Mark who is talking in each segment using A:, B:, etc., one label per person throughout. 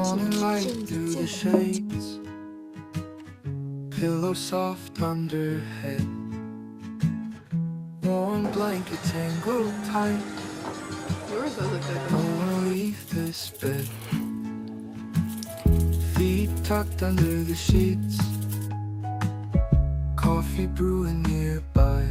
A: Morning light through the shades, pillow soft under head, warm blanket tangled tight.
B: Yours does look good.
A: Don't wanna leave this bed, feet tucked under the sheets, coffee brewing nearby.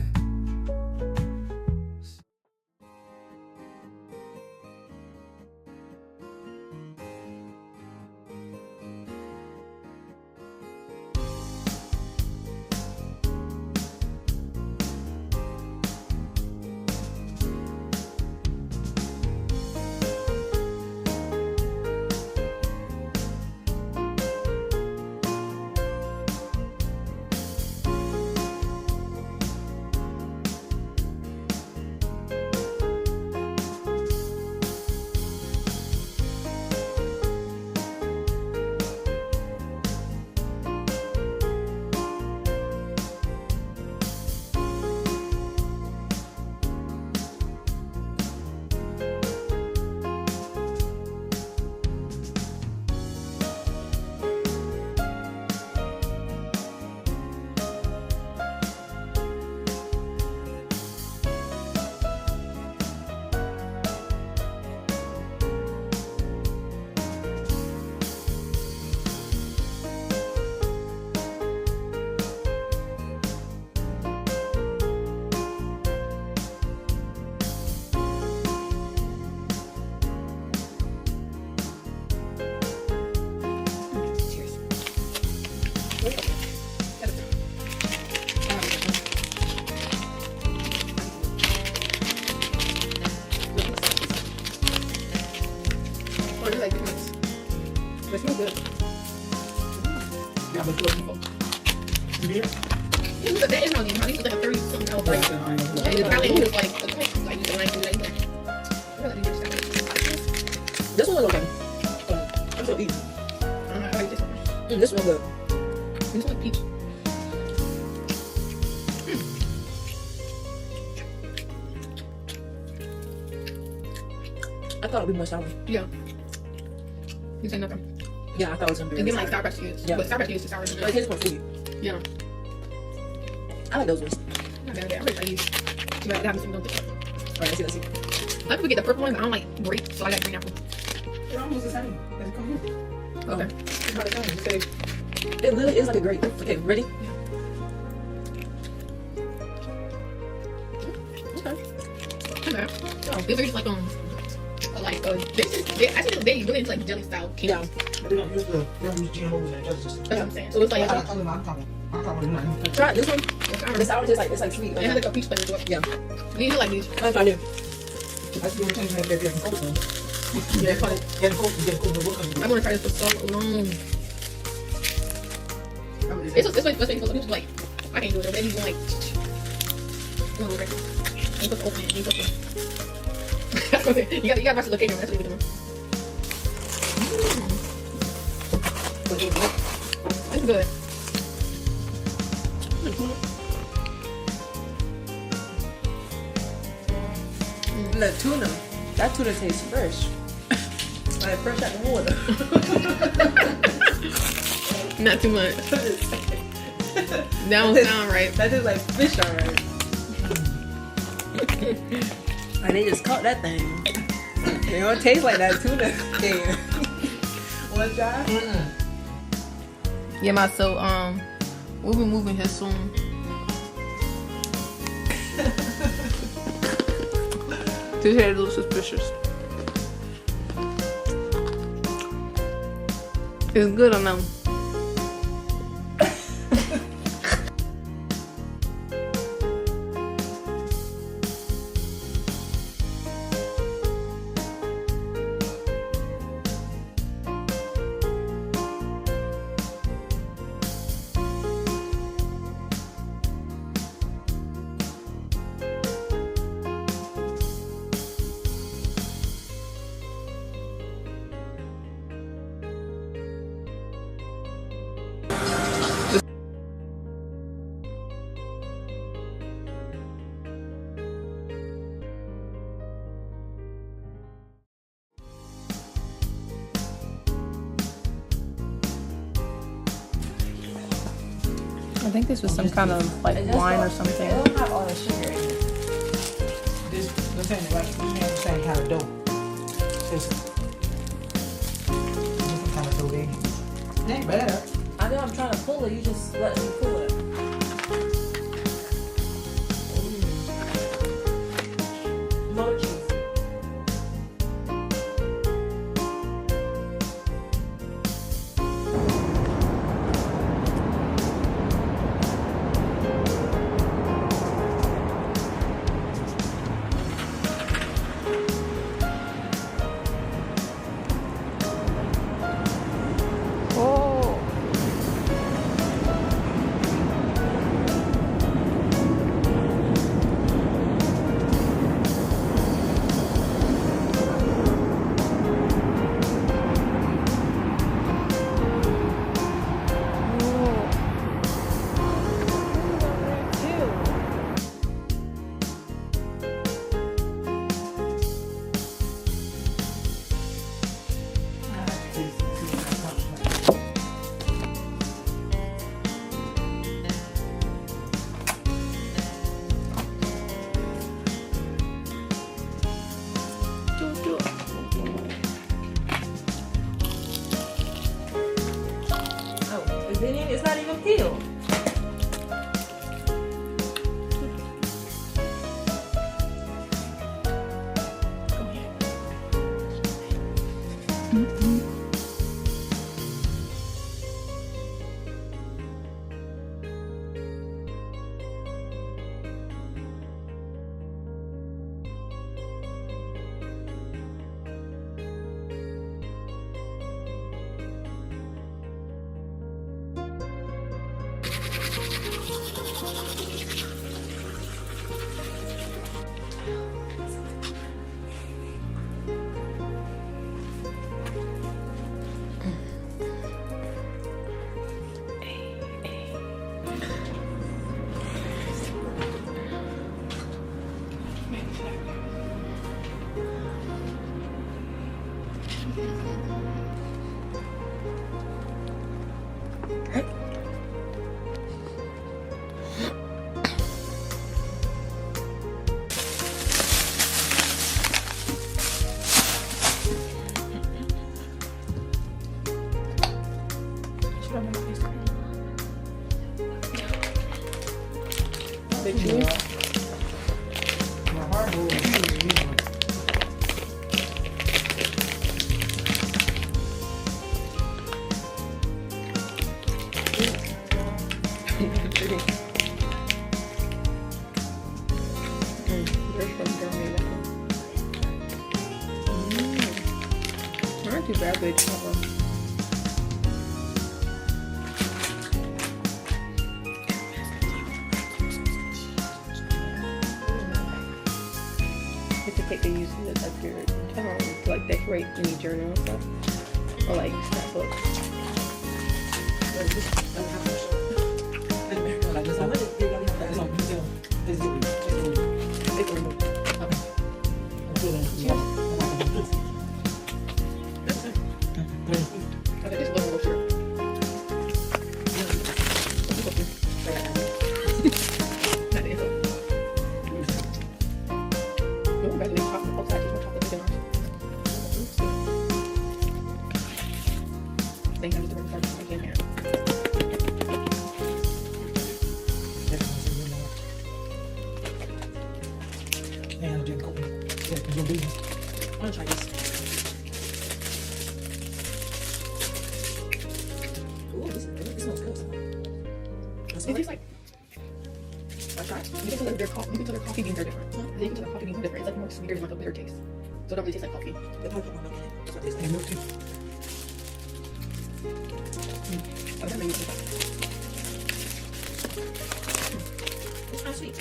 B: They smell good.
C: Yeah, but beautiful. Beer?
B: Yeah, that is not even. These are like a 30 something dollar price. And the probably was like you can like
C: This one was okay. I'm still eating.
B: I like this one.
C: This one good.
B: This one peach.
C: I thought it would be more sour.
B: Yeah. You say nothing.
C: Yeah, I thought it was gonna be.
B: And then
C: really
B: like
C: sour.
B: Starbucks juice.
C: Yeah.
B: But Starbucks juice is sour.
C: But it tastes more fruity.
B: Yeah.
C: I like those ones.
B: Not bad. I'm ready to use. But I haven't seen those.
C: Alright, let's see, let's see.
B: A lot of people get the purple one, but I don't like grape, so I like green apple.
C: They're almost the same.
B: Okay.
C: It's about the same. Same. It literally is like a grape. Okay, ready?
B: Okay. Not bad. Oh, these are just like I think they really into like jelly style candy.
C: Yeah.
D: They don't use GMOs and justice.
B: That's what I'm saying. So it's like
D: I'm talking
C: Try it, this one.
B: sour.
C: The sour tastes like, it's like sweet.
B: It has like a peach flavor to it.
C: Yeah.
B: These are like these.
C: That's I do.
D: I see what changing that baby and cold.
B: Yeah, funny.
D: Get cold.
B: I want to try this for so long. It's this way supposed to be like I can't do it. Maybe you like. Okay. You put the open. You put the. You got watch the location. That's what you're doing. It's good.
C: The tuna. That tuna tastes fresh. Like fresh out the water.
B: Not too much. That don't sound right.
C: That tastes like fish, alright. And they just caught that thing. It don't taste like that tuna can. One try?
B: Yeah, so we'll be moving here soon. This hair is a little suspicious. It's good or no?
C: I think this was some kind of like wine or something.
E: It don't have all the sugar in it.
D: This the same like you have the same kind of dough. It's different kind of dough they use. It ain't bad.
E: I know I'm trying to pull it. You just let me pull it. No cheese.
C: Oh.
E: Oh, it's not even peeled.
C: Big cheese.
D: My hard boiled usually usually.
C: Not too bad, but it's a cake they use in like your to like decorate any journal and stuff, or like scrapbooks.
E: I'm gonna try this. Ooh, this smells good. That's
B: It tastes like. I've tried. You can tell that their coffee. You can tell their coffee beans are different. You can tell their coffee beans are different. It's like more sweeter and like a bitter taste. So it don't really taste like coffee.
E: They probably put more milk in it. That's what it tastes like.
D: And milk too.
B: I've never used it.
E: It's kind of sweet.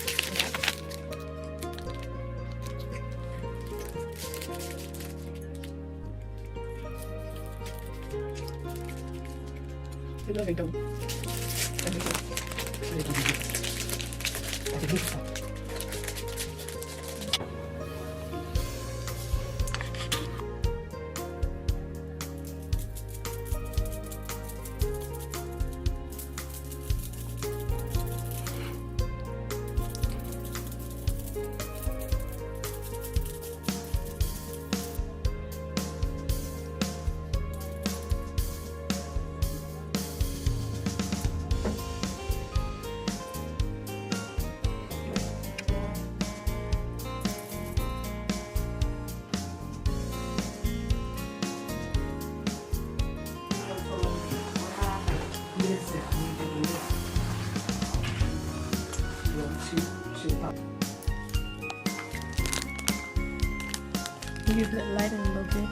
B: It's like a dough. You let it lighten a little bit.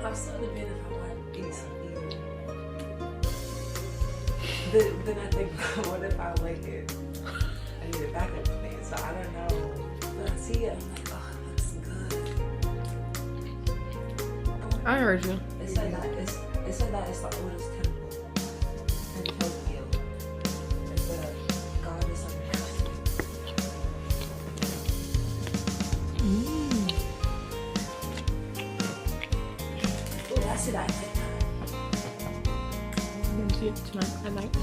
E: I'm so debated if I want to eat something. Then I think, what if I like it? I need it back up to me, so I don't know. But I see it, I'm like, oh, it looks good.
B: I heard you.
E: It said that it's the oldest temple in Tokyo. It's the goddess of oh, that's it. I like
B: You can see it tonight at night.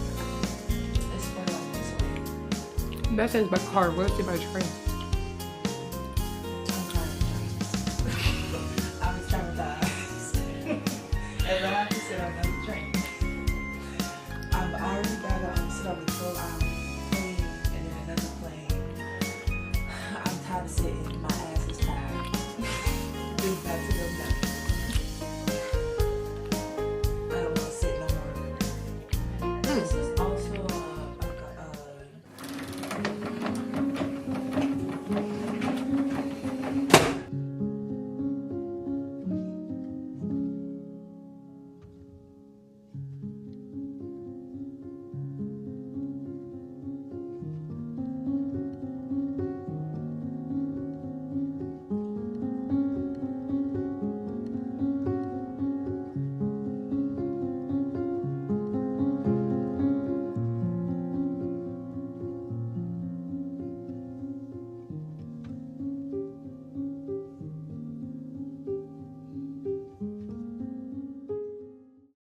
E: It's for like this way.
B: That says by car. What's it by train?
E: I was traumatized. And then I have to sit on another train. I've already got to sit on the 12-hour plane and then another plane. I'm tired of sitting.